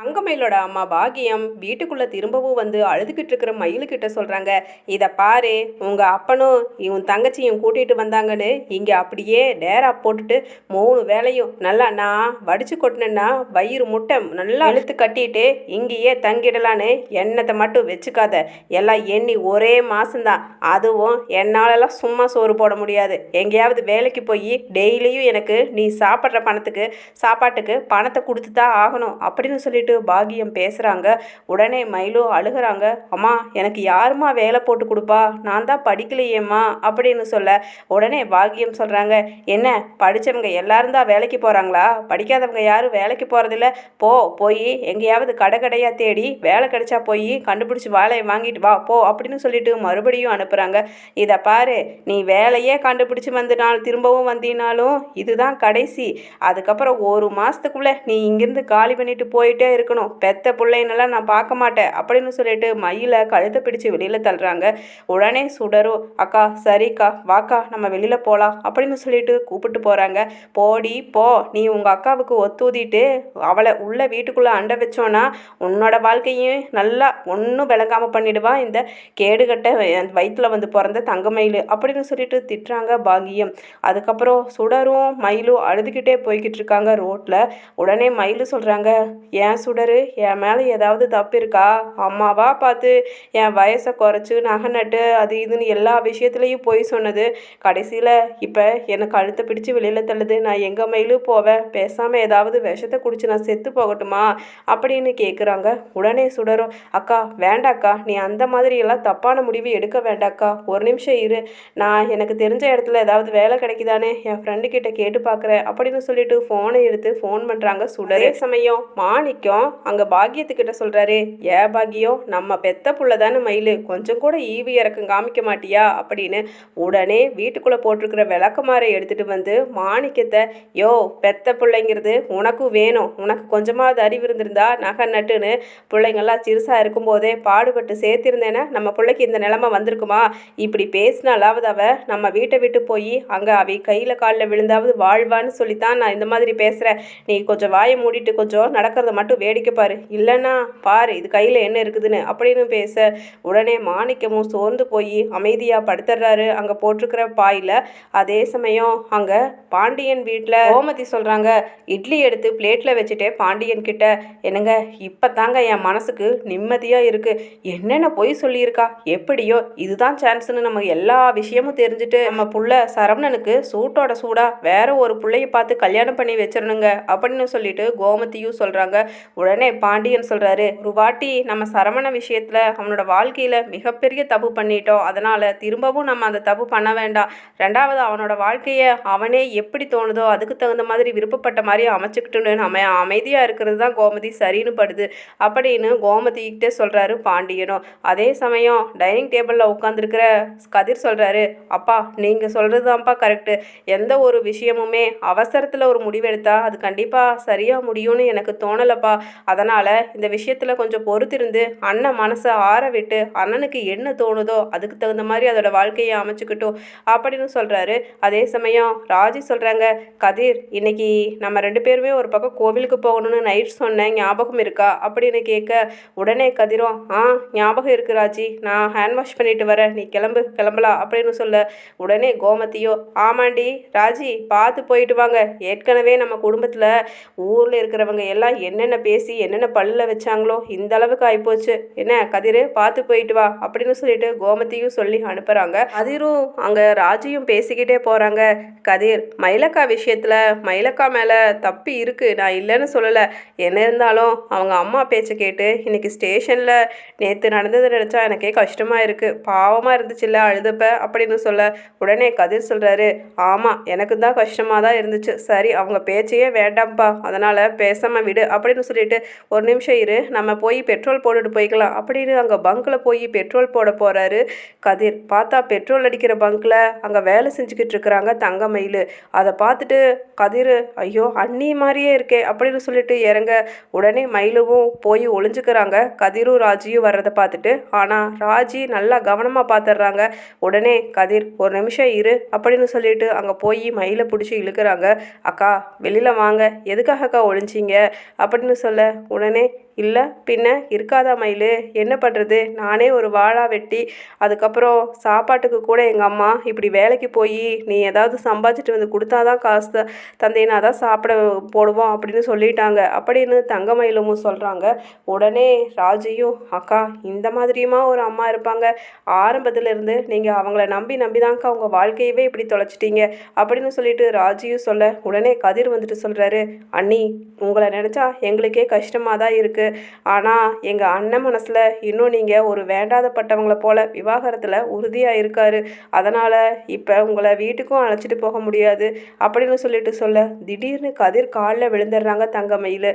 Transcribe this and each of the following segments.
தங்கமயிலோட அம்மா பாகியம் வீட்டுக்குள்ளே திரும்பவும் வந்து அழுதுகிட்டு இருக்கிற மயிலுக்கிட்ட சொல்கிறாங்க, இதை பாரு, உங்கள் அப்பனும் இவன் தங்கச்சியும் கூட்டிகிட்டு வந்தாங்கன்னு இங்கே அப்படியே டேரா போட்டுட்டு 3 வேளையும் நல்லா நான் வடித்து கொட்டினேன்னா வயிறு முட்டை நல்லா இழுத்து கட்டிட்டு இங்கேயே தங்கிடலான்னு எண்ணத்தை மட்டும் வச்சுக்காத. எல்லாம் எண்ணி ஒரே மாதம்தான். அதுவும் என்னாலலாம் சும்மா சோறு போட முடியாது. எங்கேயாவது வேலைக்கு போய் டெய்லியும் எனக்கு நீ சாப்பிட்ற சாப்பாட்டுக்கு பணத்தை கொடுத்து தான் ஆகணும் அப்படின்னு சொல்லிட்டு பாகியம் பேசுகிறாங்க. உடனே மயிலு அழுகிறாங்க, அம்மா எனக்கு யாருமா வேலை போட்டு கொடுப்பா, நான் தான் படிக்கலையேம்மா அப்படின்னு சொல்ல உடனே பாகியம் சொல்கிறாங்க, என்ன படித்தவங்க எல்லாரும் தான் வேலைக்கு போகிறாங்களா? படிக்காதவங்க யாரும் வேலைக்கு போகிறதில்ல. போய் எங்கேயாவது கடையாக தேடி வேலை கிடைச்சா போய் கண்டுபிடிச்சி வேலையை வாங்கிட்டு வா போ அப்படின்னு சொல்லிட்டு மறுபடியும் அனுப்புகிறாங்க. இதை பாரு, நீ வேலையே கண்டுபிடிச்சி வந்துனால் திரும்பவும் வந்தினாலும் இதுதான் கடைசி. அதுக்கப்புறம் 1 மாதத்துக்குள்ளே நீ இங்கேருந்து காலி பண்ணிட்டு போயிட்டே இருக்கணும். பெத்த பிள்ளைன்னெல்லாம் நான் பார்க்க மாட்டேன் அப்படின்னு சொல்லிட்டு மயிலை கழுத்தை பிடிச்சி வெளியில் தள்ளுறாங்க. உடனே சுடரும், அக்கா சரிக்கா வாக்கா நம்ம வெளியில் போகலாம் அப்படின்னு சொல்லிட்டு கூப்பிட்டு போகிறாங்க. போடி போ, நீ உங்கள் அக்காவுக்கு ஒத்தூதிட்டு அவளை உள்ள வீட்டுக்குள்ளே அண்டை வச்சோன்னா உன்னோட வாழ்க்கையும் நல்லா ஒன்றும் விளங்காமல் பண்ணிடுவான் இந்த கேடுகட்ட வயிற்றில் வந்து பிறந்த தங்கமயில் அப்படின்னு சொல்லிட்டு திட்டுறாங்க பாகியம். அதுக்கப்புறம் சுடரும் மயிலும் அழுதுகிட்டே போய்கிட்டு இருக்காங்க ரோட்டில். உடனே மயில் சொல்கிறாங்க, ஏன் சுடரு, என் மேலே ஏதாவது தப்பு இருக்கா? அம்மாவா பார்த்து என் வயசை குறைச்சி நகை நட்டு அது இதுன்னு எல்லா விஷயத்துலேயும் போய் சொன்னது கடைசியில் இப்போ எனக்கு அழுத்த பிடிச்சி வெளியில் தள்ளுது. நான் எங்கள் மயிலும் போவேன், பேசாமல் ஏதாவது விஷத்தை குடிச்சு நான் செத்து போகட்டுமா அப்படின்னு கேட்குறாங்க. உடனே சுடரும், அக்கா வேண்டாக்கா, நீ அந்த மாதிரியெல்லாம் தப்பான முடிவு எடுக்க வேண்டாக்கா, ஒரு நிமிஷம் இரு, நான் எனக்கு தெரிஞ்ச இடத்துல ஏதாவது வேலை கிடைக்குதானே என் ஃப்ரெண்டுக்கிட்ட கேட்டு பார்க்குறேன் அப்படின்னு சொல்லிட்டு ஃபோனை எடுத்து ஃபோன் பண்ணுறாங்க சுடரே. சமயம் மாணிக்கம் அங்கே பாக்கியத்துக்கிட்ட சொல்கிறாரு, பாக்கியம், நம்ம பெத்த புள்ள தானே மயில், கொஞ்சம் கூட ஈவு இறக்கம் காமிக்க மாட்டியா அப்படின்னு உடனே வீட்டுக்குள்ளே போட்டிருக்கிற விளக்கமாரை எடுத்துகிட்டு வந்து மாணிக்கத்தை, பெத்த பிள்ளைங்கிறது உனக்கும் வேணும், உனக்கு கொஞ்சமாவது அறிவு இருந்திருந்தா நகை நட்டுன்னு பிள்ளைங்கள்லாம் சிறுசாக இருக்கும்போதே பாடுபட்டு சேர்த்திருந்தேன்னா நம்ம பிள்ளைக்கு இந்த நிலைமை வந்திருக்குமா? இப்படி பேசினாலாவது நம்ம வீட்டை விட்டு போய் அங்கே அவை கையில் காலில் விழுந்தாவது வாழ்வான்னு சொல்லித்தான் நான் இந்த மாதிரி பேசுகிறேன். நீ கொஞ்சம் வாயை மூடிட்டு கொஞ்சம் நடக்கிறத மட்டும் வேடிக்கை பாரு, இல்லைன்னா பாரு இது கையில் என்ன இருக்குதுன்னு அப்படின்னு பேச உடனே மாணிக்கமும் சோர்ந்து போய் அமைதியாக படுத்துடுறாரு அங்கே போட்டிருக்கிற பாயில். அதே சமயம் அங்கே பாண்டியன் வீட்டில் கோமதி சொல்கிறாங்க, இட்லி எடுத்து பிளேட்டில் வச்சுட்டே பாண்டியன் கிட்ட, என்னங்க இப்போ தாங்க என் மனசுக்கு நிம்மதியாக இருக்குது, என்னென்ன பொய் சொல்லியிருக்கா, எப்படியோ இதுதான் சான்ஸ்னு நம்ம எல்லா விஷயமும் தெரிஞ்சுட்டு நம்ம புள்ள சரவணனுக்கு சூட்டோட சூடாக வேற ஒரு பிள்ளைய பார்த்து கல்யாணம் பண்ணி வச்சிடணுங்க அப்படின்னு சொல்லிட்டு கோமதியும் சொல்கிறாங்க. உடனே பாண்டியன் சொல்கிறாரு, ஒரு வாட்டி நம்ம சரவண விஷயத்தில் அவனோட வாழ்க்கையில் மிகப்பெரிய தப்பு பண்ணிட்டோம், அதனால் திரும்பவும் நம்ம அந்த தப்பு பண்ண வேண்டாம். ரெண்டாவது அவனோட வாழ்க்கையை அவனே எப்படி தோணுதோ அதுக்கு தகுந்த மாதிரி விருப்பப்பட்ட மாதிரி அமைச்சுக்கிட்டுன்னு நம்ம அமைதியாக இருக்கிறது தான் கோமதி சரின்னு படுது அப்படின்னு கோமதிக்கிட்டே சொல்கிறாரு பாண்டியனும். அதே சமயம் டைனிங் டேபிளில் உட்காந்துருக்கிற கதிர் சொல்கிறாரு, அப்பா நீங்கள் சொல்கிறது தான்ப்பா கரெக்டு, எந்த ஒரு விஷயமுமே அவசரத்தில் ஒரு முடிவெடுத்தா அது கண்டிப்பாக சரியாக முடியும்னு எனக்கு தோணலைப்பா. அதனால் இந்த விஷயத்தில் கொஞ்சம் பொறுத்திருந்து அண்ணன் மனசை ஆற விட்டு அண்ணனுக்கு என்ன தோணுதோ அதுக்கு தகுந்த மாதிரி அதோட வாழ்க்கையை அமைச்சுக்கிட்டோம் அப்படின்னு சொல்கிறாரு. அதே சமயம் ராஜி சொல்கிறாங்க, கதிர் இன்னைக்கு நம்ம 2 பேருமே ஒரு பக்கம் கோவிலுக்கு போகணும்னு நைட் சொன்னேன், ஞாபகம் இருக்கா அப்படின்னு கேட்க உடனே கதிரும், ஞாபகம் இருக்கு ராஜி, நான் ஹேண்ட் வாஷ் பண்ணிட்டு வரேன், நீ கிளம்பலாம் அப்படின்னு சொல்ல உடனே கோமதியோ, ஆமாண்டி ராஜி பார்த்து போயிட்டு வாங்க, ஏற்கனவே நம்ம குடும்பத்தில் ஊரில் இருக்கிறவங்க எல்லாம் என்னென்ன பேசி என்னென்ன பல்லில் வச்சாங்களோ இந்த அளவுக்கு ஆகிப்போச்சு, என்ன கதிர் பார்த்து போயிட்டு வா அப்படின்னு சொல்லிட்டு கோமதியும் சொல்லி அனுப்புகிறாங்க. கதிரும் அங்கே ராஜியும் பேசிக்கிட்டே போகிறாங்க. கதிர் மயிலக்கா விஷயத்தில் மயிலக்கா மேலே தப்பு இருக்குது, நான் இல்லைன்னு சொல்லலை, என்ன இருந்தாலும் அவங்க அம்மா பேச்சை கேட்டு இன்னைக்கு ஸ்டேஷனில் நேற்று நடந்ததை நினச்சா எனக்கே கஷ்டமாக இருக்குது, பாவமாக இருந்துச்சுல்ல அழுதப்ப அப்படின்னு சொல்ல உடனே கதிர் சொல்கிறாரு, ஆமாம் எனக்கு தான் கஷ்டமாக தான் இருந்துச்சு, சரி அவங்க பேச்சையே வேண்டாம்ப்பா, அதனால் பேசாமல் விடு அப்படின்னு சொல்லிட்டு ஒரு நிமிஷம் இரு, நம்ம போய் பெட்ரோல் போட்டுட்டு போய்க்கலாம் அப்படின்னு அங்கே பங்க்கில் போய் பெட்ரோல் போட போகிறாரு கதிர். பார்த்தா பெட்ரோல் அடிக்கிற பங்க்கில் அங்கே வேலை செஞ்சுக்கிட்டு இருக்கிறாங்க தங்கமயில். அதை பார்த்துட்டு கதிர், ஐயோ அண்ணி மாதிரியே இருக்கே அப்படின்னு சொல்லிட்டு இறங்க உடனே மயிலுவும் போய் ஒளிஞ்சுக்கிறாங்க கதிரும் ராஜியும் வர்றதை பார்த்துட்டு. ஆனால் ராஜி நல்லா கவனமாக பார்த்துடுறாங்க. உடனே கதிர் ஒரு நிமிஷம் இரு அப்படின்னு சொல்லிட்டு அங்கே போய் மயிலை பிடிச்சி இழுக்கிறாங்க. அக்கா வெளியில் வாங்க, எதுக்காக அக்கா ஒழிஞ்சிங்க அப்படின்னு சொல்ல உடனே இல்லை பின்ன இருக்காதா மயில்? என்ன பண்ணுறது? நானே ஒரு வாழா வெட்டி, அதுக்கப்புறம் சாப்பாட்டுக்கு கூட எங்கள் அம்மா இப்படி வேலைக்கு போய் நீ ஏதாவது சம்பாதிச்சிட்டு வந்து கொடுத்தாதான் காசு தந்தேன்னா தான் சாப்பிட போடுவோம் அப்படின்னு சொல்லிட்டாங்க அப்படின்னு தங்கமயிலும் சொல்கிறாங்க. உடனே ராஜியும், அக்கா இந்த மாதிரியுமா ஒரு அம்மா இருப்பாங்க? ஆரம்பத்திலேருந்து நீங்கள் அவங்கள நம்பி நம்பி தான்க்கா அவங்க வாழ்க்கையவே இப்படி தொலைச்சிட்டீங்க அப்படின்னு சொல்லிட்டு ராஜியும் சொல்ல, உடனே கதிர் வந்துட்டு சொல்கிறாரு, அண்ணி உங்களை நினச்சா எங்களுக்கே கஷ்டமாக தான் இருக்குது. ஆனால் எங்கள் அண்ணன் மனசில் இன்னும் நீங்கள் ஒரு வேண்டாதப்பட்டவங்களை போல விவாகரத்தில் உறுதியாக இருக்காரு. அதனால் இப்போ உங்களை வீட்டுக்கும் அழைச்சிட்டு போக முடியாது அப்படின்னு சொல்லிட்டு சொல்ல, திடீர்னு கதிர் காலில் விழுந்துடுறாங்க தங்கமயில்.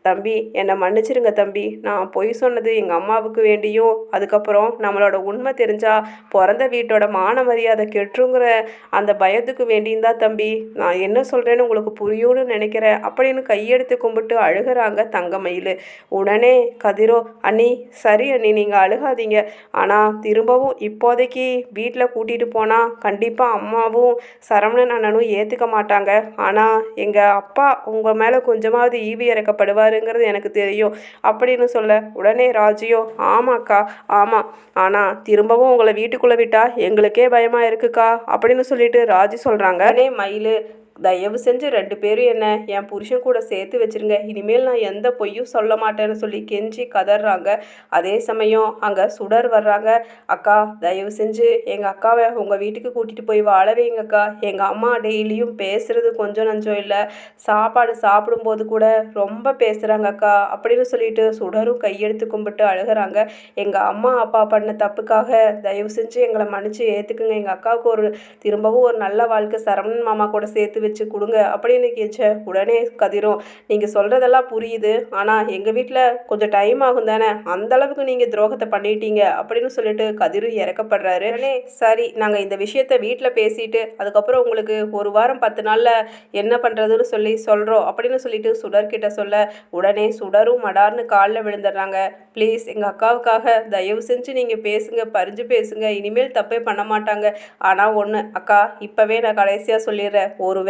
தம்பி என்னை மன்னிச்சிருங்க தம்பி, நான் பொய் சொன்னது எங்கள் அம்மாவுக்கு வேண்டியும், அதுக்கப்புறம் நம்மளோட உண்மை தெரிஞ்சால் பிறந்த வீட்டோட மான மரியாதை கெட்டுருங்கிற அந்த பயத்துக்கு வேண்டியும் தான் தம்பி நான் என்ன சொல்கிறேன்னு உங்களுக்கு புரியும்னு நினைக்கிறேன் அப்படின்னு கையெடுத்து கும்பிட்டு அழுகிறாங்க தங்கமயில். உடனே கதிரோ, அண்ணி சரி அண்ணி நீங்கள் அழுகாதீங்க, ஆனால் திரும்பவும் இப்போதைக்கு வீட்டில் கூட்டிகிட்டு போனால் கண்டிப்பாக அம்மாவும் சரவணன் அண்ணனும் ஏற்றுக்க மாட்டாங்க. ஆனால் எங்கள் அப்பா உங்கள் மேலே கொஞ்சமாவது ஈவி இறக்கப்படுவாருங்கிறது எனக்கு தெரியும் அப்படின்னு சொல்ல, உடனே ராஜியோ, ஆமாக்கா ஆமாம், ஆனால் திரும்பவும் உங்களை வீட்டுக்குள்ளே விட்டால் எங்களுக்கே பயமாக இருக்குக்கா அப்படின்னு சொல்லிட்டு ராஜி சொல்கிறாங்க. உடனே மயில், தயவு செஞ்சு 2 பேரும் என்ன என் புருஷன் கூட சேர்த்து வச்சுருங்க, இனிமேல் நான் எந்த பொய்யும் சொல்ல மாட்டேன்னு சொல்லி கெஞ்சி கதறாங்க. அதே சமயம் அங்கே சுடர் வர்றாங்க. அக்கா தயவு செஞ்சு எங்கள் அக்காவை உங்கள் வீட்டுக்கு கூட்டிகிட்டு போய் வாழ வைங்கக்கா. எங்கள் அம்மா டெய்லியும் பேசுகிறது கொஞ்சம் நஞ்சம் இல்லை, சாப்பாடு சாப்பிடும்போது கூட ரொம்ப பேசுகிறாங்க அக்கா அப்படின்னு சொல்லிட்டு சுடரும் கையெடுத்து கும்பிட்டு அழுகிறாங்க. எங்கள் அம்மா அப்பா பண்ண தப்புக்காக தயவு செஞ்சு எங்களை மன்னிச்சு ஏற்றுக்குங்க. எங்கள் அக்காவுக்கு திரும்பவும் ஒரு நல்ல வாழ்க்கை சரவணன் மாமா கூட சேர்த்து வச்சு கொடுங்க அப்படின்னு கேட்ச. உடனே கதிரும், நீங்கள் சொல்கிறதெல்லாம் புரியுது, ஆனால் எங்கள் வீட்டில் கொஞ்சம் டைம் ஆகும் தானே, அந்த அளவுக்கு நீங்கள் துரோகத்தை பண்ணிட்டீங்க அப்படின்னு சொல்லிட்டு கதிரும் இறக்கப்படுறாரு. உடனே சரி நாங்கள் இந்த விஷயத்த வீட்டில் பேசிட்டு அதுக்கப்புறம் உங்களுக்கு 1 வாரம் 10 நாளில் என்ன பண்ணுறதுன்னு சொல்லி சொல்கிறோம் அப்படின்னு சொல்லிட்டு சுடர்கிட்ட சொல்ல, உடனே சுடரும் மடார்னு காலில் விழுந்துடுறாங்க. ப்ளீஸ் எங்கள் அக்காவுக்காக தயவு செஞ்சு நீங்கள் பேசுங்க, பறிஞ்சு பேசுங்க, இனிமேல் தப்பே பண்ண மாட்டாங்க. ஆனால் ஒன்று அக்கா, இப்போவே நான் கடைசியாக சொல்லிடுறேன், ஒருவேளை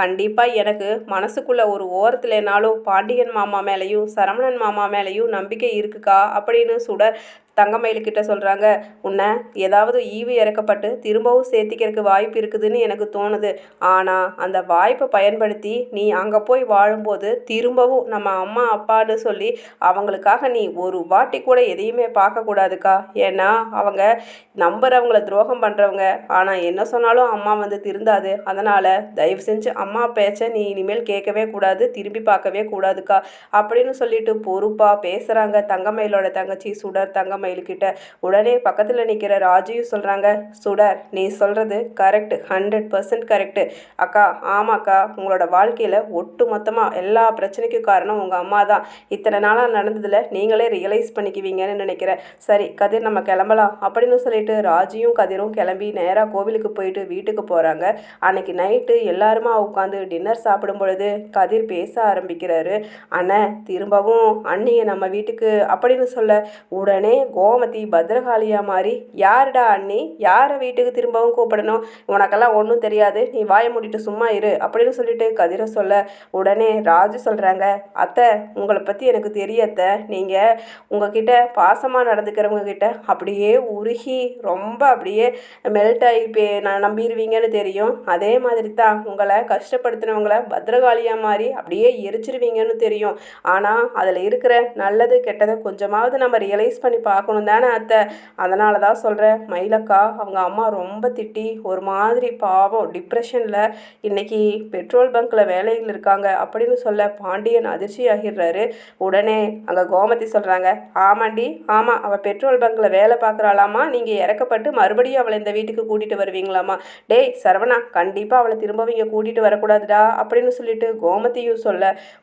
கண்டிப்பாக எனக்கு மனசுக்குள்ள ஒரு ஓரத்துலனாலும் பாண்டியன் மாமா மேலேயும் சரவணன் மாமா மேலேயும் நம்பிக்கை இருக்குக்கா அப்படின்னு சுடர் தங்கமயிலுக்கிட்ட சொல்கிறாங்க. உன்னை ஏதாவது ஈவு இறக்கப்பட்டு திரும்பவும் சேர்த்திக்கிறதுக்கு வாய்ப்பு இருக்குதுன்னு எனக்கு தோணுது. ஆனால் அந்த வாய்ப்பை பயன்படுத்தி நீ அங்கே போய் வாழும்போது திரும்பவும் நம்ம அம்மா அப்பான்னு சொல்லி அவங்களுக்காக நீ ஒரு வாட்டி கூட எதையுமே பார்க்கக்கூடாதுக்கா. ஏன்னா அவங்க நம்புறவங்கள துரோகம் பண்ணுறவங்க. ஆனால் என்ன சொன்னாலும் அம்மா வந்து திருந்தாது. அதனால் தயவு செஞ்சு அம்மா பேச்சை நீ இனிமேல் கேட்கவே கூடாது, திரும்பி பார்க்கவே கூடாதுக்கா அப்படின்னு சொல்லிட்டு பொறுப்பாக பேசுகிறாங்க தங்கமயிலோட தங்கச்சி சுடர் மயிலுக்கிட்ட. உடனே பக்கத்தில் நிற்கிற ராஜியும் சொல்கிறாங்க, சுடர் நீ சொல்கிறது கரெக்டு, 100% கரெக்டு அக்கா. ஆமாக்கா, உங்களோட வாழ்க்கையில் ஒட்டு மொத்தமாக எல்லா பிரச்சனைக்கும் காரணம் உங்கள் அம்மா தான். இத்தனை நாளாக நடந்ததில் நீங்களே ரியலைஸ் பண்ணிக்குவீங்கன்னு நினைக்கிறேன். சரி கதிர் நம்ம கிளம்பலாம் அப்படின்னு சொல்லிட்டு ராஜியும் கதிரும் கிளம்பி நேராக கோவிலுக்கு போயிட்டு வீட்டுக்கு போகிறாங்க. அன்னைக்கு நைட்டு எல்லாருமா உட்காந்து டின்னர் சாப்பிடும் பொழுது கதிர் பேச ஆரம்பிக்கிறாரு. அண்ணன் திரும்பவும் அண்ணியை நம்ம வீட்டுக்கு அப்படின்னு சொல்ல, உடனே கோமதி பத்ரகாளியா மாதிரி, யாருடா அண்ணி, யாரை வீட்டுக்கு திரும்பவும் கூப்பிடணும், உனக்கெல்லாம் ஒன்றும் தெரியாது, நீ வாயை மூடிட்டு சும்மா இரு அப்படின்னு சொல்லிட்டு கதிரை சொல்ல, உடனே ராஜு சொல்கிறாங்க, அத்தை உங்களை பற்றி எனக்கு தெரியத்த, நீங்கள் உங்ககிட்ட பாசமாக நடந்துக்கிறவங்க கிட்ட அப்படியே உருகி ரொம்ப அப்படியே மெல்ட் ஆகி நான் நம்பிடுவீங்கன்னு தெரியும். அதே மாதிரி தான் உங்களை கஷ்டப்படுத்தினவங்கள பத்ரகாளியா மாதிரி அப்படியே எரிச்சிருவீங்கன்னு தெரியும். ஆனால் அதில் இருக்கிற நல்லது கெட்டதை கொஞ்சமாவது நம்ம ரியலைஸ் பண்ணி பார்க்கணும் தானே அத்தை. அதனால தான் சொல்கிறேன் மயிலக்கா, அவங்க அம்மா ரொம்ப திட்டி ஒரு மாதிரி பாவம் டிப்ரெஷனில் இன்னைக்கு பெட்ரோல் பங்க்கில் வேலையில் இருக்காங்க அப்படின்னு சொல்ல பாண்டியன் அதிர்ச்சி ஆகிடுறாரு. உடனே அங்கே கோமதி சொல்கிறாங்க, ஆமாண்டி ஆமாம், அவள் பெட்ரோல் பங்க்கில் வேலை பார்க்குறாளாமா, நீங்கள் இறக்கப்பட்டு மறுபடியும் அவளை இந்த வீட்டுக்கு கூட்டிகிட்டு வருவீங்களாமா. டேய் சரவணா, கண்டிப்பாக அவளை திரும்ப இங்கே கூட்டிகிட்டு வரக்கூடாதுடா அப்படின்னு சொல்லிட்டு கோமதியும் சொல்ல,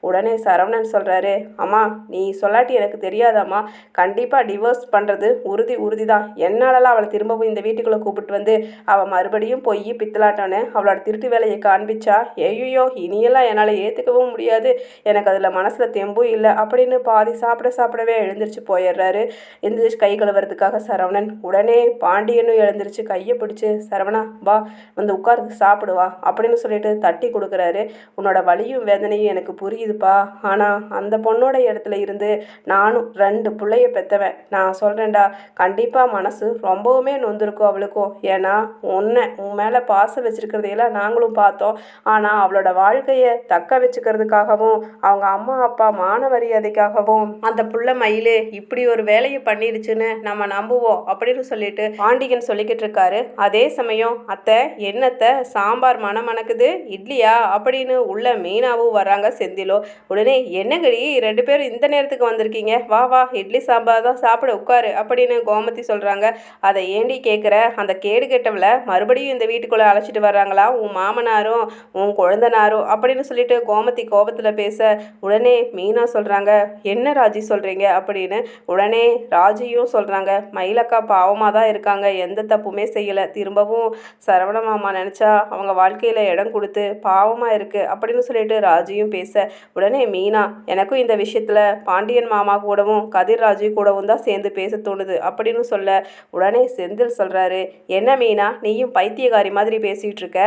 உடனே சரவணன் சொல்கிறாரு, அம்மா நீ சொல்லாட்டி எனக்கு தெரியாதாம்மா, கண்டிப்பாக டிவோர்ஸ் பண்ணுறது உறுதி தான். என்னாலலாம் அவளை திரும்பவும் இந்த வீட்டுக்குள்ளே கூப்பிட்டு வந்து அவள் மறுபடியும் பொய் பித்தலாட்டான்னு அவளோட திருட்டு வேலையை காண்பிச்சா, ஐயோ இனியெல்லாம் என்னால் ஏற்றுக்கவும் முடியாது, எனக்கு அதில் மனசில் தெம்பும் இல்லை அப்படின்னு பாதி சாப்பிடவே எழுந்திரிச்சு போயிடுறாரு. எழுந்திரிச்சு கை கழுவுறதுக்காக சரவணன். உடனே பாண்டியனும் எழுந்திரிச்சு கையை பிடிச்சி, சரவணா வா வந்து உட்கார்ந்து சாப்பிடுவா அப்படின்னு சொல்லிட்டு தட்டி கொடுக்குறாரு. உன்னோட வலியும் வேதனையும் எனக்கு புரியுதுப்பா, ஆனால் அந்த பொண்ணோட இடத்துல இருந்து நானும் 2 பிள்ளைய பெற்றவன். நான் சொல்கிறேன்டா, கண்டிப்பாக மனசு ரொம்பவுமே நொந்திருக்கும் அவளுக்கும். ஏன்னா உன் மேலே பாசம் வச்சுருக்கிறதையெல்லாம் நாங்களும் பார்த்தோம். ஆனால் அவளோட வாழ்க்கையை தக்க வச்சுக்கிறதுக்காகவும் அவங்க அம்மா அப்பா மான மரியாதைக்காகவும் அந்த புள்ள மயிலு இப்படி ஒரு வேலையை பண்ணிடுச்சுன்னு நம்ம நம்புவோம் அப்படின்னு சொல்லிட்டு பாண்டியன் சொல்லிக்கிட்டு இருக்காரு. அதே சமயம் அத்தை என்னத்தை சாம்பார் மணக்குது, இட்லியா அப்படின்னு உள்ள மீனாவும் வர்றாங்க. செந்திலோ உடனே என்னங்கடி 2 பேரும் இந்த நேரத்துக்கு வந்திருக்கீங்க, வா வா இட்லி சாம்பார் தான் சாப்பிட உட்காரு அப்படின்னு கோமதி சொல்கிறாங்க. அதை ஏண்டி கேட்குற, அந்த கேடு கெட்டவளை மறுபடியும் இந்த வீட்டுக்குள்ளே அழைச்சிட்டு வர்றாங்களா உன் மாமனாரும் உன் குழந்தனாரும் அப்படின்னு சொல்லிட்டு கோமதி கோபத்தில் பேச, உடனே மீனா சொல்கிறாங்க என்ன ராஜி சொல்கிறீங்க அப்படின்னு. உடனே ராஜியும் சொல்கிறாங்க மயிலக்கா பாவமாக தான் இருக்காங்க, எந்த தப்புமே செய்யலை, திரும்பவும் சரவண மாமா நினச்சா அவங்க வாழ்க்கையில் இடம் கொடுத்து பாவமாக இருக்குது அப்படின்னு சொல்லிட்டு ராஜியும் பேச, உடனே மீனா எனக்கும் இந்த விஷயத்தில் பாண்டியன் மாமா கூடவும் கதிர் ராஜி கூடவும் தான் சேர்ந்து பேச தோணுது அப்படின்னு சொல்ல, உடனே செந்தில் சொல்கிறாரு என்ன மீனா நீயும் பைத்தியக்காரி மாதிரி பேசிகிட்டு இருக்க,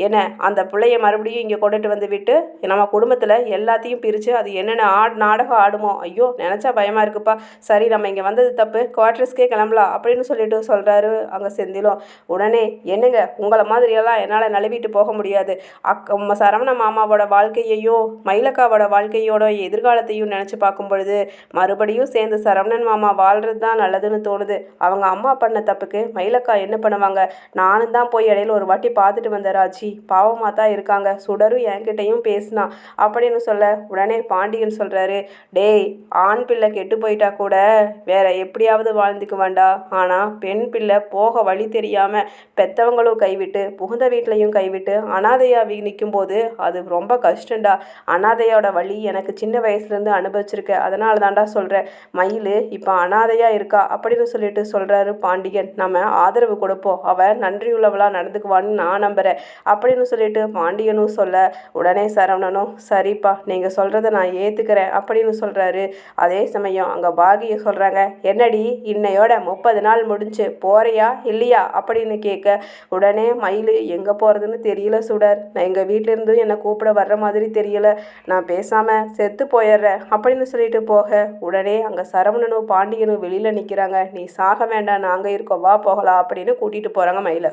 என்ன அந்த பிள்ளைய மறுபடியும் இங்கே கொண்டுட்டு வந்து விட்டு நம்ம குடும்பத்தில் எல்லாத்தையும் பிரித்து அது என்னென்ன நாடகம் ஆடுமோ, ஐயோ நினச்சா பயமாக இருக்குப்பா, சரி நம்ம இங்கே வந்தது தப்பு, குவார்ட்டர்ஸ்க்கே கிளம்பலாம் அப்படின்னு சொல்லிட்டு சொல்கிறாரு அங்கே செந்திலும். உடனே என்னங்க உங்களை மாதிரியெல்லாம் என்னால் நழுவிட்டு போக முடியாது, சரவண மாமாவோட வாழ்க்கையையும் மயிலக்காவோட வாழ்க்கையோட எதிர்காலத்தையும் நினச்சி பார்க்கும் பொழுது மறுபடியும் சேர்ந்து சரவணன் மாமா வாழ்கிறது தான் நல்லதுன்னு தோணுது. அவங்க அம்மா பண்ண தப்புக்கு மயிலக்கா என்ன பண்ணுவாங்க, நானும் தான் போய் இடையில ஒரு வாட்டி பார்த்துட்டு வந்த ராஜி, பாவமாக தான் இருக்காங்க, சுடரும் என்கிட்டையும் பேசினா அப்படின்னு சொல்ல, உடனே பாண்டியன் சொல்கிறாரு டேய் ஆண் பிள்ளை கெட்டு போயிட்டா கூட வேற எப்படியாவது வாழ்ந்துக்கு வேண்டா, ஆனால் பெண் பிள்ளை போக வழி தெரியாமல் பெற்றவங்களும் கைவிட்டு புகுந்த வீட்லையும் கைவிட்டு அனாதையாக நிற்கும் போது அது ரொம்ப கஷ்டம்டா. அனாதையோட வழி எனக்கு சின்ன வயசுலேருந்து அனுபவிச்சிருக்கேன், அதனால தான்டா சொல்கிறேன், மயில் இப்போ அனாதையாக இருக்கா அப்படின்னு சொல்லிட்டு சொல்கிறாரு பாண்டியன். நம்ம ஆதரவு கொடுப்போம், அவள் நன்றியுள்ளவளாக நடந்துக்குவான்னு நான் நம்புகிறேன் அப்படின்னு சொல்லிட்டு பாண்டியனும் சொல்ல, உடனே சரவணனும் சரிப்பா நீங்கள் சொல்கிறத நான் ஏற்றுக்கிறேன் அப்படின்னு சொல்கிறாரு. அதே சமயம் அங்கே பாகியை சொல்கிறாங்க என்னடி இன்னையோட 30 நாள் முடிஞ்சு போறியா இல்லையா அப்படின்னு கேட்க, உடனே மயில் எங்கே போகிறதுன்னு தெரியல சுடர், நான் எங்கள் வீட்டிலேருந்தும் என்னை கூப்பிட வர்ற மாதிரி தெரியல, நான் பேசாமல் செத்து போயிடுறேன் அப்படின்னு சொல்லிட்டு போக, உடனே அங்கே சரவணனும் பாண்டியனும் வெளியில் நிற்கிறாங்க. நீ சாக வேண்டாம் நாங்கள் இருக்கோம் வா போகலாம் அப்படின்னு கூட்டிகிட்டு போகிறாங்க மயிலை.